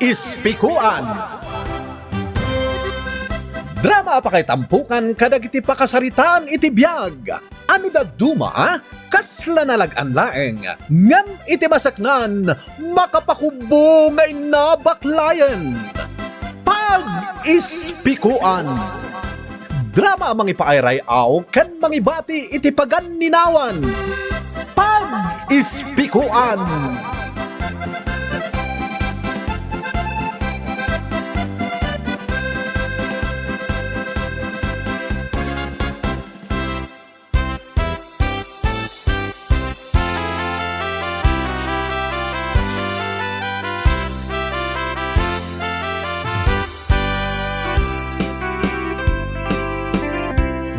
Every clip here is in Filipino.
Pag-ispikuan. Drama pa kay tampukan kadag iti pakasaritaan iti biyag. Ano da duma? Kasla nalagan laeng. Ngam iti masaknan, makapakubo nga inabaklayan. Pag-ispikuan. Drama ang ipaayray aw ken mangibati iti paganinawan. Pag-ispikuan.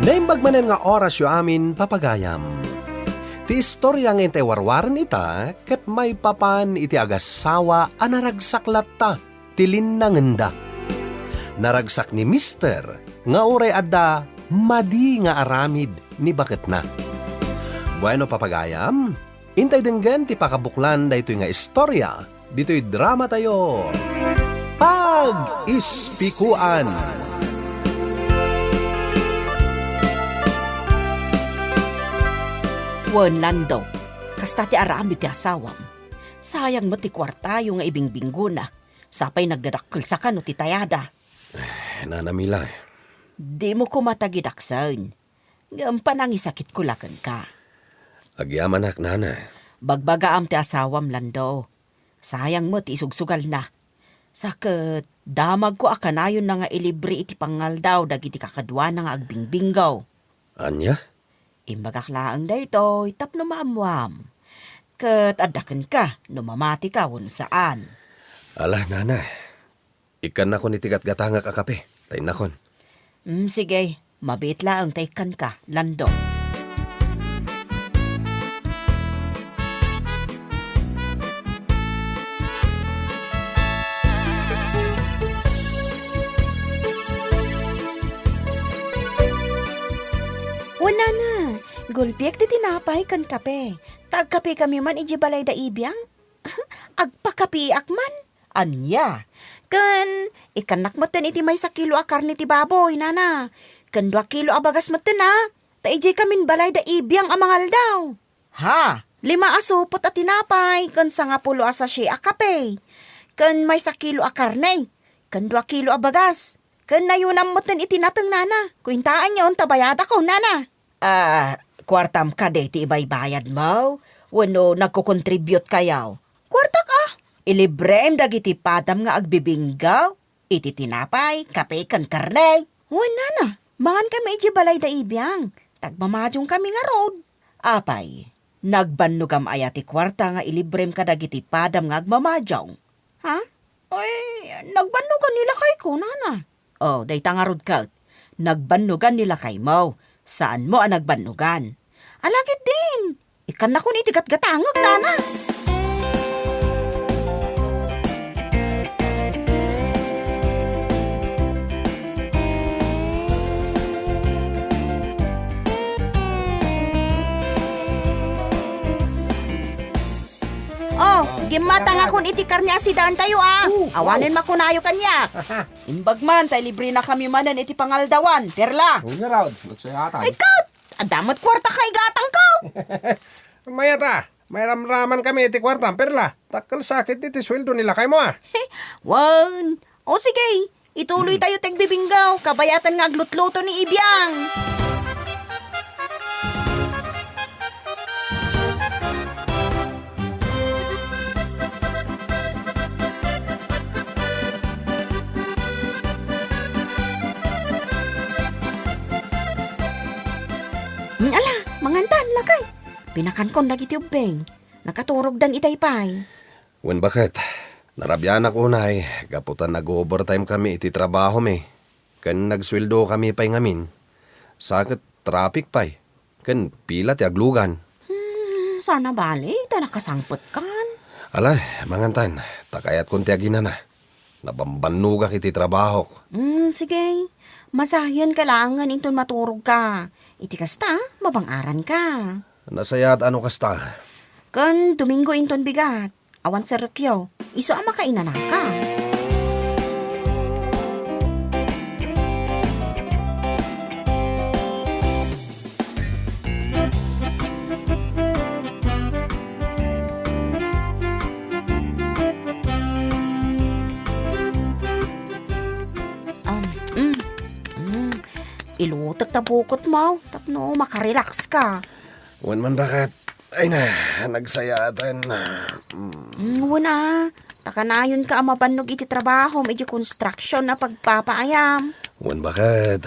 Naimbag manen nga oras yu amin papagayam. Ti istorya ng iti warwaran ita, ket may papan iti agasawa a naragsaklat ta, tilin na ngenda. Naragsak ni Mister, nga uray adda, madi nga aramid ni bakit na. Bueno papagayam, intay denggan ti pakabuklan da ito nga istorya, dito'y drama tayo. Pag-ispikuan. Wan Lando, kasta ti arami ti asawam. Sayang mo ti kwartayo nga ibingbinggo na. Sapay nagdadakkel sa kano ti tayada. Nanamila. Di mo ko matagidaksan. Gampan ang isakit ko lakan ka. Agyaman ak nana. Bagbagaam ti asawam Lando. Sayang mo ti isugsugal na. Sakit, damag ko akanayon na nga ilibre iti pangaldaw dagiti kakadwa na nga agbingbinggaw. Anya? Imbagaklaan da ito, tapno maamwam. Kat adakan ka, numamati ka wun saan. Alah, nana. Ikan na ko ni tigat gatanga kakape. Tay nakon. Sige, mabit lang taykan ka, Lando. Wala na. Gulpiak di tinapay kan kape. Tagkape kami man ijibalay da ibiyang. Agpakapiak man. Anya? Kan, ikanak mo ten iti may sa kilo a karne ti baboy, nana. Kan 2 kilo a bagas mo ten ha. Ta ijay kamin balay da ibiyang amangal daw. Ha? 5 asupot at tinapay, kan 10 a sachet a kape. Kan may sa kilo a karne. Kan 2 kilo a bagas. Kan nayunam mo ten itinatang nana. Kuintaan niyo tabayada ko, nana. Kwartam ka de ti ibay bayad mo? Wano nagkukontribute kayaw? Kwarta ka. Ilibrem dagiti padam nga agbibinggaw? Iti tinapay, kape kan karne. Wala na. Mangan kami ijibalay da ibiyang. Tagmamadyong kami nga road. Apay, nagbanugam ayati kwarta nga ilibrem ka dagiti padam nga agmamadyaw. Ha? Ay, nagbanugan nila kay ko, nana. Oh, day tangarod ka. Nagbanugan nila kay mo. Saan mo ang nagbanugan? Alagit din. Ikan na ko ni tigat-gatangag, nana. Oh, gimatang akon iti karne asidaan tayo Awanin makunayo kanya. Imbagman, tay libre na kami manan iti pangaldawan. Perla. Huwag na raw, magsayatan. Ay, kat! Adamot kwarta kay gatang ko. Mayata, may ramraman kami iti kwarta, perla. Takal sakit iti sweldo nila kay mo Wan. O sige, ituloy tayo tagbibinggaw. Kabayatan nga aglutluto ni Ibiyang. Ala, mangantan lakay. Pinakan kon dagiti ubeng. Nakaturog dan itaypay. Wen bakit? Narabyan ako unay. Gaputan nag-overtime kami iti trabaho mi. Kan nagsweldo kami pay ngamin. Sakit traffic pay. Kan pila ti aglugan. Sana bali, ta nakasangpot kan. Alay, mangantan. Takayat kong tiagina na. Nabambanugak iti trabaho. Sige. Masayan ka lang nga ninton maturog ka. Iti kasta, mabangaran ka. Nasayat ano kasta? Kan Domingo inton bigat. Awan sa rekyaw. Iso ang makainanan ka. tagtabukot mo. Tapno, makarelax ka. Wan man bakit? Ay na, nagsayatan. Wala. Takanayon ka mabanog iti trabaho. Medyo construction na pagpapaayam. Wan bakit?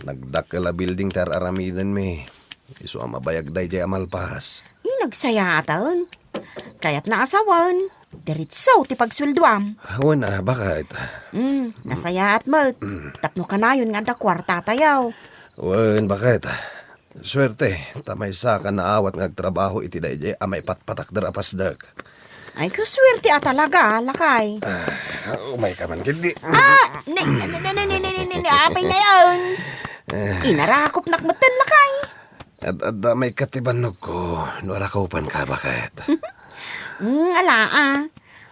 Nagdakala building tar aramidan me. Iso ang mabayag day jay amalpas. Nagsayatan. Kaya't naasawan. Diritso ti pagsweldoam. Wan bakit? Nasayaat mo. Tapno kanayon nga da kwarta tayaw. Wan bakit? Swerte, tamay sa ka naawat ngagtrabaho iti day jay amay patpatak darapas dag. Ay, kaswerte talaga, lakay. Umay ka man kindi. Apay na yun. Inarakop nakmatan, lakay. At may katibanog ko, nuarakopan ka bakit? Ala.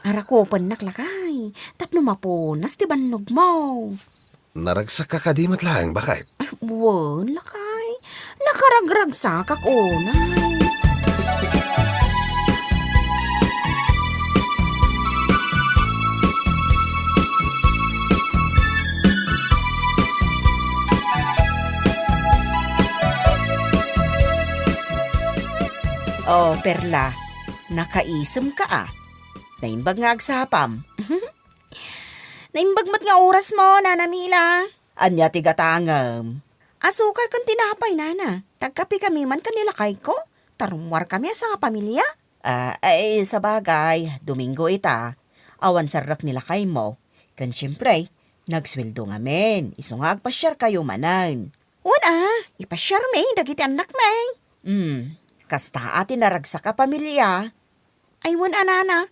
Arakopan naklakay. Tapno mapunas, ti banog mo. Naragsak ka kadimat lang, bakit? Wan, lakay. Nakaragragsak ako na. Oh, Perla, nakaisem ka Naimbag nga agsapam. Naimbag mat nga oras mo, Nana Mila. Anya tigatangam. Asukar kan tinapay, Nana. Tagkapi kami man kanila kay ko. Tarumwar kami sa nga pamilya. Ay, sa bagay, Domingo ita. Awan sarak nila kay mo. Kan siyempre, nagsweldo nga men. Iso nga agpasyar kayo manan. Ipasyar may, dagiti anak may. Kasta atin naragsak ka pamilya. Ay, Nana.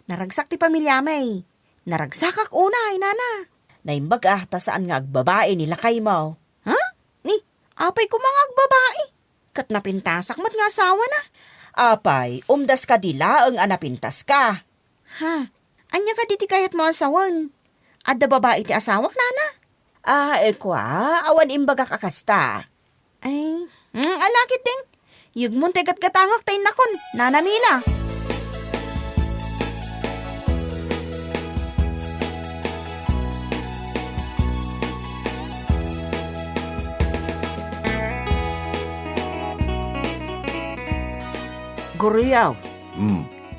Naragsak ti pamilya may. Naragsak ak una, Nana. Naimbag ta saan nga agbabae nila kay mo. Ha? Ni, apay ko mga agbabae. Kat napintasak mat nga asawa na. Apay, umdas ka dila ang anapintas ka. Ha? Anya ka diti kayat mo asawan. Adda babae ti asawak, Nana? Awan imbaga kakasta. Ay, alakit din. Yugmon tegat katangak tayo nakon, Nana Mila. Guriyaw,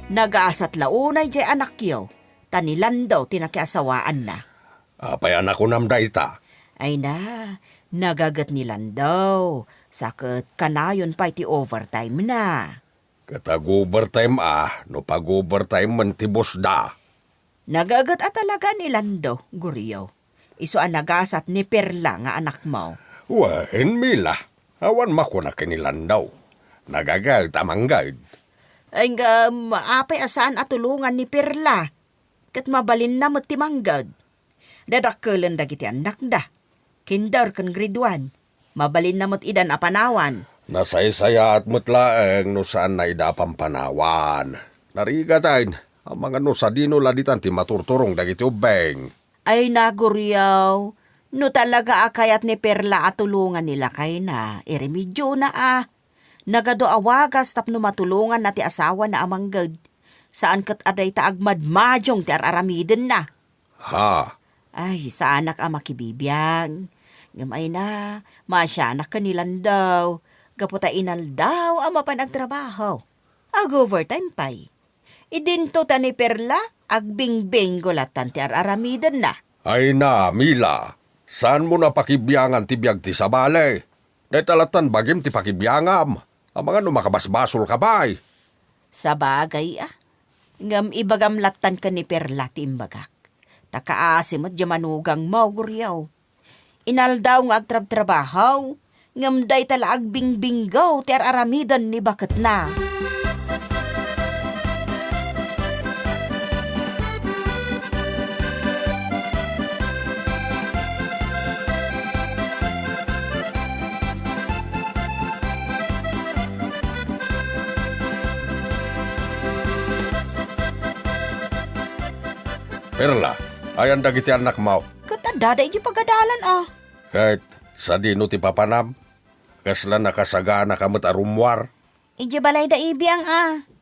nagaasat launay jay anak yaw. Tanilan daw tinakiasawaan na. Apay anak ko namda ita. Ay na, nagagat nilan daw. Sakit kanayon pa iti overtime na. Katag-overtime no pag-overtime man tibos da. Nagagat talaga nilan daw, Guriyaw. Iso ang nagasat ni Perla nga anak mo. Wen Mila, awan makuna kinilan daw. Nagagal tamanggad. Ay nga, maapay asaan atulungan ni Perla. Kat mabalin na mo timanggad. Dadakkelan dagiti anak da. Kinder kan grade 1. Mabalin na mo't idan apanawan. Nasaysaya at mutlaeng no saan na idapang panawan. Narigatayn, ang mga no sa dino laditan ti maturturong dagiti ubeng. Ay naguryaw, no talaga akayat ni Perla atulungan nila kay na, iremedyo na Nagado awagas tapno matulungan na ti asawa na amanggad. Saan kat aday taagmad madyong ti araramiden na. Ha? Ay, sa anak makibibiyang. Gamay na, masyanak kanilan daw. Gaputa inal daw ang mapanagtrabaho. Overtime pay. Idinto ta ni Perla, agbingbing gulatan ti araramiden na. Ay na, Mila. Saan mo napakibiyangan ti biyag ti sabale? Netalatan bagim ti pakibiyangam. Ang mga numakabasbasol ka ba'y? Sa bagay Ngam ibagamlatan ka ni Perla ti imbagak. Takaasim at jamanugang mo, Guryaw. Inal daw nga agtrab-trabahaw. Ngam day tala agbingbinggaw ti aramidan ni bakat na. Perla, ayan dagiti anak mo. Katadada iti pagadalan Kahit sa dino ti papanam, kasla nakasagana kamot arumwar. Iji balay da ibiyang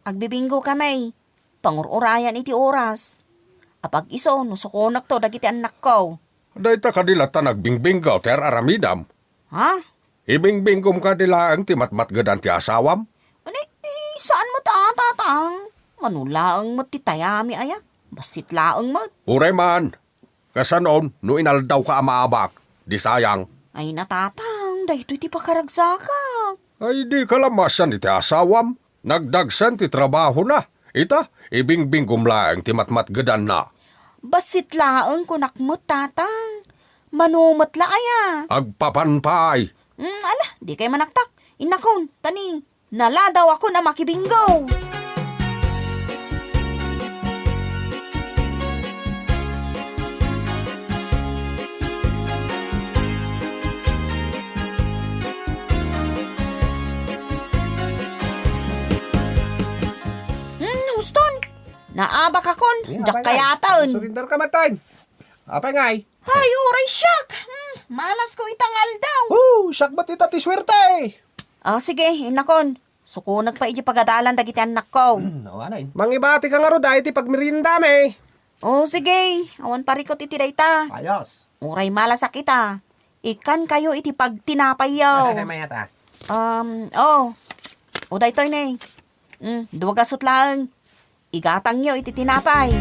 agbibinggo kamay. Pangururayan iti oras. Apag iso, nusukunak to dagiti anak ko. Day ta kadilatan nagbingbinggaw ter aramidam. Ha? Ibingbingom ka nila ang timatmat gadan ti asawam? Ani, saan mo tatang? Manulaang mo ti tayami aya. Basit laang mo. Uray man, kasanon, no inaldaw ka amaabak, di sayang. Ay natatang, dahito ti pakaragsakak. Ay di kalamasan iti asawam, nagdagsan ti trabaho na. Ita, ibingbingom laang timatmat gadan na. Basit laang kunak mo tatang. Manumot la aya. Agpapanpay. Ala, di kay manaktak. Inakon, tani. Naladaw ako na makibinggo. Houston, naabak akon. Jak kayataon. Surindar ka matayin. Apay ngay. Ay, uray siyak. Malas ko itangal daw. Siyak ba't ita ti swerte? Sige, inakon. Suko nagpaiji pagadalan dagiti anak ko. Nawanay. Mangibati ka nga ro dahil ti pagmirinda me. Sige, awan parikot iti dayta. Ayos. Uray malas kita. Ikan kayo iti pagtinapayaw. mayata. Uday toy ne. Duwagasot lang. Igatang nyo iti tinapay.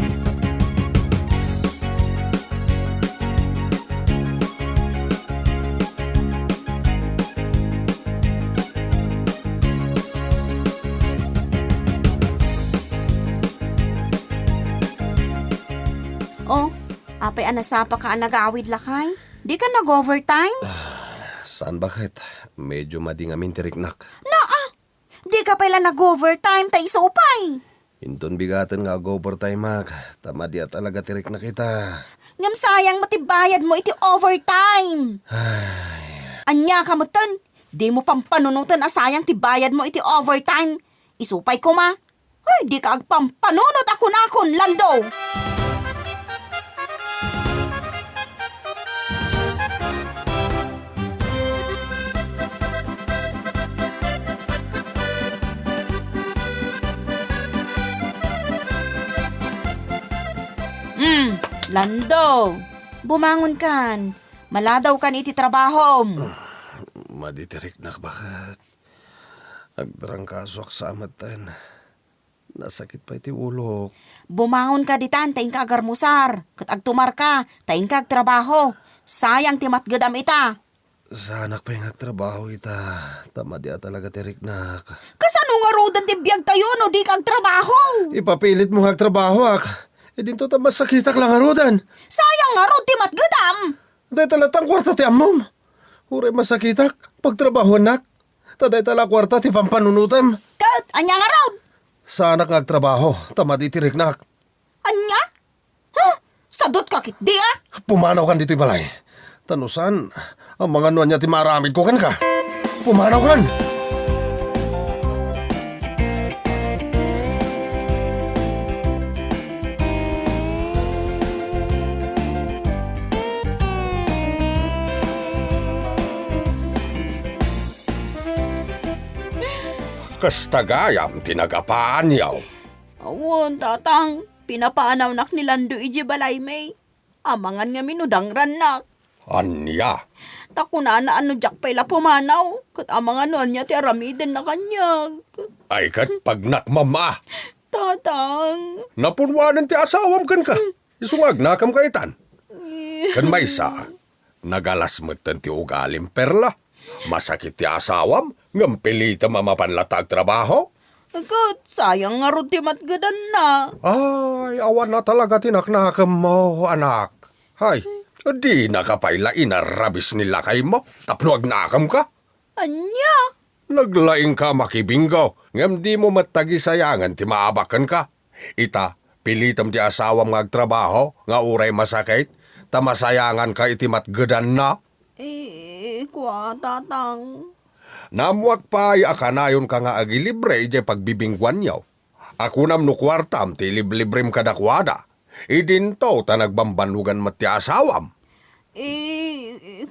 Apay anasapa ka nag-awid lakay? Di ka nag-overtime? Saan bakit? Medyo madingamin tiriknak. Di ka pala nag-overtime tayo supay. Inton bigatan nga overtime mak. Tama dia talaga tirik na kita. Ngam sayang matibayad mo iti overtime. Anya ka mo ton. Di mo pampanunutan asayang tibayad mo iti overtime. Isupay ko ma. Ay, di ka agpampanunot ako na akon, Lando. Lando, bumangon kan. Maladaw kan iti trabaho. Maditirik na bakit? Agbarangkasok sa amatan. Nasakit pa iti ulok. Bumangon ka ditan, taing ka agarmusar. Kat agtumar ka, taing ka agtrabaho. Sayang ti matgadam ita. Sa anak pa yung agtrabaho ita. Tama dia talaga tiriknak. Kasano nga rodan ti biyag tayo no di ka agtrabaho? Ipapilit mo agtrabaho ak. E dinto ta masakitak lang arudan. Sayang nga rod ti matgadam. Day talatang kwarta ti amom. Huray masakitak. Pagtrabaho nak. Taday tala kwarta ti pampanunutam. Kat, anya nga rod? Sa anak nga agtrabaho. Tama di tiriknak. Anya? Sadot ka kit di Pumanaw kan dito'y balay. Tanusan, ang mga nuan niya ti maramid ko kan ka. Pumanaw kan. Kastagayam tinagapaan yaw. Awon, tatang. Pinapaanaw nak ni Lando iji balay may. Amangan nga minudangran nak. Anya, Takuna na ano jak pala pumanaw. Kat amangan nun niya ti aramiden na kanyag. ay kat pagnakmama. Tatang. Napunwanan ti asawam kan ka. Isungag nakam kaitan. Kan may sa, nagalasmatan ti ugalim perla. Masakit ti asawam, ngampilita mamapanlatag trabaho. Kat, sayang nga ron ti matgadan na. Ay, awan na talaga tinaknakam mo, anak. Hay, di nakapayla inarabis nila kay mo. Tapno agnakam ka. Anya? Naglaing ka makibinggo. Ngam di mo matagisayangan ti maabakan ka. Ita, pilitam ti asawam nga agtrabaho, nga uray masakit. Tamasayangan ka iti matgadan na. Kwa, tatang. Namuak pa ay akanayon ka nga agilibre ije pagbibingguan yaw. Ako nam no kwartam ti liblibrim kadakwada. Idinto ta nagbambanugan mat ti asawam.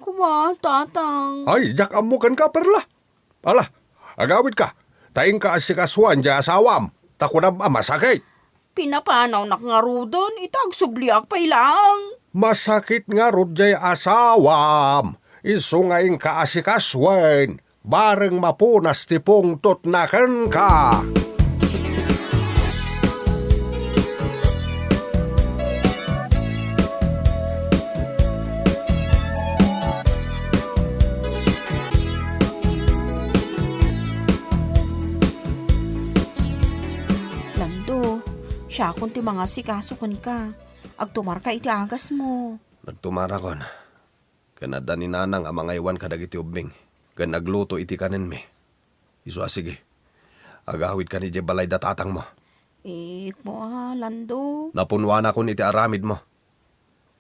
Kwa, tatang. Ay, jak amukan ka perla. Ala, agawid ka. Taing ka asikaswan di asawam. Takunam masakit. Pinapanaw nak nga rodon, itag subliak pa ilang. Masakit nga rod jay asawam. Isu ngayon kaasikaswen, bareng mapunas ti pungtot na ken ka. Lando, siya kung ti mga sikasukon ka. Agtumar ka iti agas mo. Nagtumara kon. Kanada ni nanang amang iwan kadag iti ubing. Kan nagluto iti kanin mi. Isu sige. Agawid ka ni balay da tatang mo. Mo Lando. Napunwan ako iti aramid mo.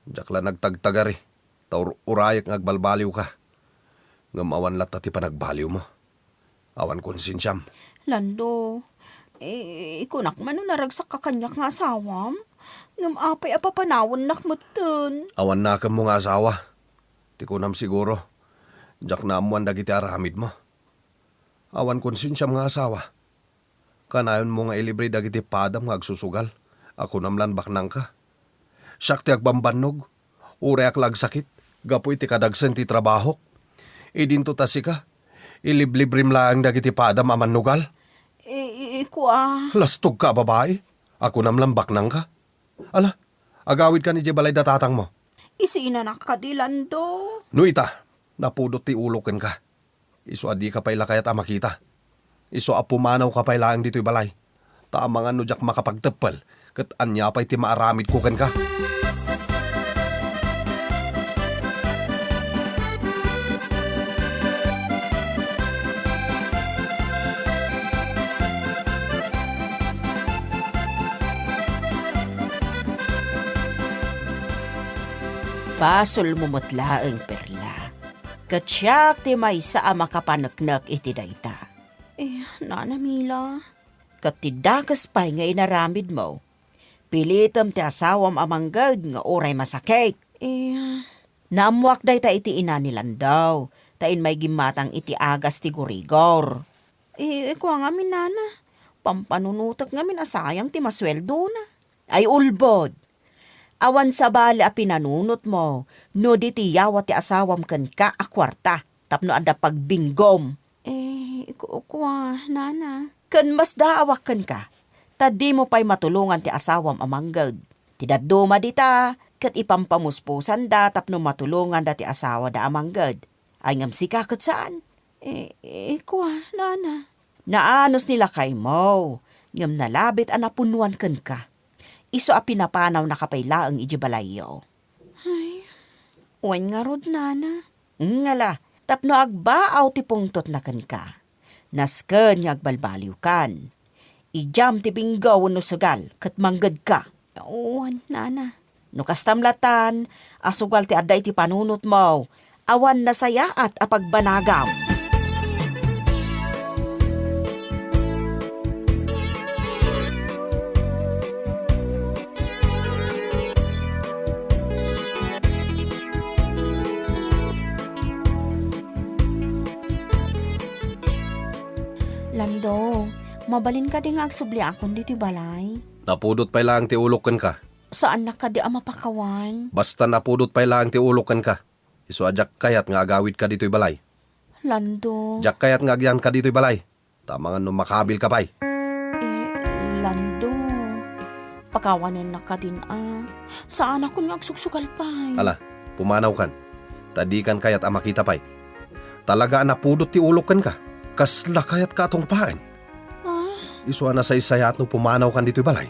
Jakla nagtagtagari. Taur urayak ngagbalbaliw ka. Ngamawan lat ti panagbaliw mo. Awan konsinsyam. Lando, ikunak man naragsak ka kanyak nga asawam. Ngam apay apapanawon nakmutten. Awan na ka mo nga asawa. Ti kunam siguro. Jak na amuan dagiti aramid mo. Awan konsinsyam nga asawa. Kanayon mo nga ilibre dagiti padam nga agsusugal. Ako namlan baknang ka. Siyak ti agbambannog. Ureak lagsakit. Gapu iti kadagsen ti trabaho. Idinto tasi ka. Iliblibrim lang dagiti padam amannugal. Lastog ka babae. Ako namlan baknang ka. Ala, agawid ka ni balay da tatang mo. Isiinanak ka di Lando. No ita, napudot ti uloken ka. Isu adi ka payla kayat amakita. Isu apumanaw ka payla ang dito'y balay. Taamangan no jak makapagtepel. Kat anya pa'y ti maaramid kuken ka. Basol mumutla ang perla. Katsyak ti may sa makapanaknak iti dayta. Nana Mila. Kat ti dakas pa'y nga inaramid mo. Pilitam ti asawam amanggad nga oray masakit. Namuak dayta iti ina ni Landaw. Tain may gimatang iti agas ti gurigor. Kuha nga min nana. Pampanunutak nga min asayang ti masweldo na. Ay ulbod. Awan sa bali a pinanunot mo, no di ti yawa ti asawam ken ka a kwarta, tapno ada pagbinggom. Kuha, nana. Ken mas daawak ken ka, tadi mo pa'y matulungan ti asawam amanggad. Ti daduma dita, ket ipampamuspusan da tapno matulungan da ti asawa da amanggad. Ay ngam sika ket saan? Kuha, nana. Naanos nila kay mo, ngam nalabit a napunuan ken ka. Iso a pinapanaw na kapayla ang ijibalayo. Uwan nga rod, nana. Ngala, tapno agbaaw ti pungtot na kan ka. Nasken nga agbalbaliw kan. Ijam ti binggaw no sugal, kat manggad ka. Uwan, nana. No kastamlatan, asugal ti aday ti panunot mo, awan na saya at apagbanagam. Lando, mabalin ka di nga agsubli akon diti balay. Napudot pa'y lang ti uloken ka. Saan na ka di mapakawan? Basta napudot pa'y lang ti uloken ka. Isu ajak kayat nga agawid ka dito'y balay. Lando. Jak kayat nga agyan ka dito'y balay. Tamangan no makabil ka pa'y. Lando. Pakawanin na ka din Saan ako nga agsuksugal pa'y? Ala, pumanaw kan. Tadi kan kayat amakita pa'y. Talaga napudot ti uloken ka. Kasla kayat ka atong paen. Isu na sa isayat no pumanaw kan dito'y balay.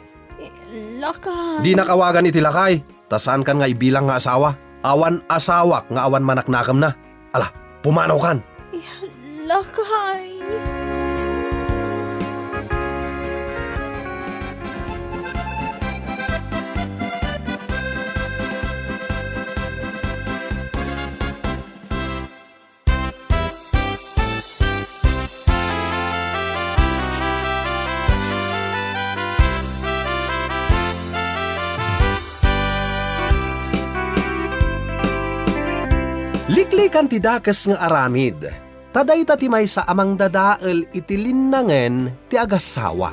Lakay. Di nakawagan iti lakay. Tasaan kan nga ibilang nga asawa. Awan asawak nga awan manaknakam na. Ala, pumanaw kan. Lakay. Liklikan ti dakes nga aramid. Taday ti may sa amang dadael iti linnangen ti agasawa.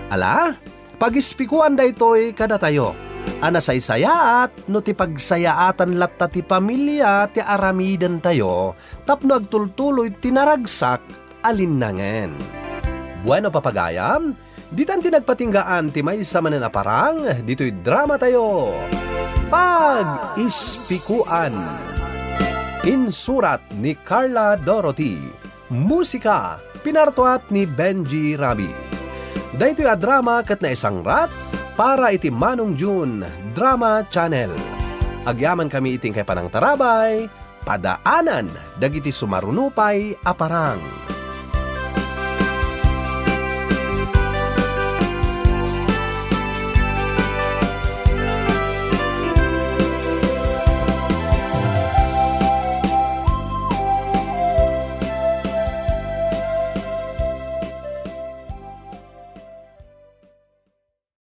Ala, pagispikuan da ito'y kada tayo. Ana saysayaat no ti pagsayaatan latta ti pamilya ti aramidan tayo tapno agtultuloy tinaragsak alinnangen. Bueno papagayam, ditan tinagpatinggaan ti maysa manen a parang dito'y drama tayo. Pag-ispikuan. Insurat ni Carla Dorothy. Musika pinartuat ni Benji Rabi. Daytoy a drama ket na isang rat para iti Manong June Drama Channel. Agyaman kami iting kay panang tarabay, padaanan dagiti sumarunupay a parang.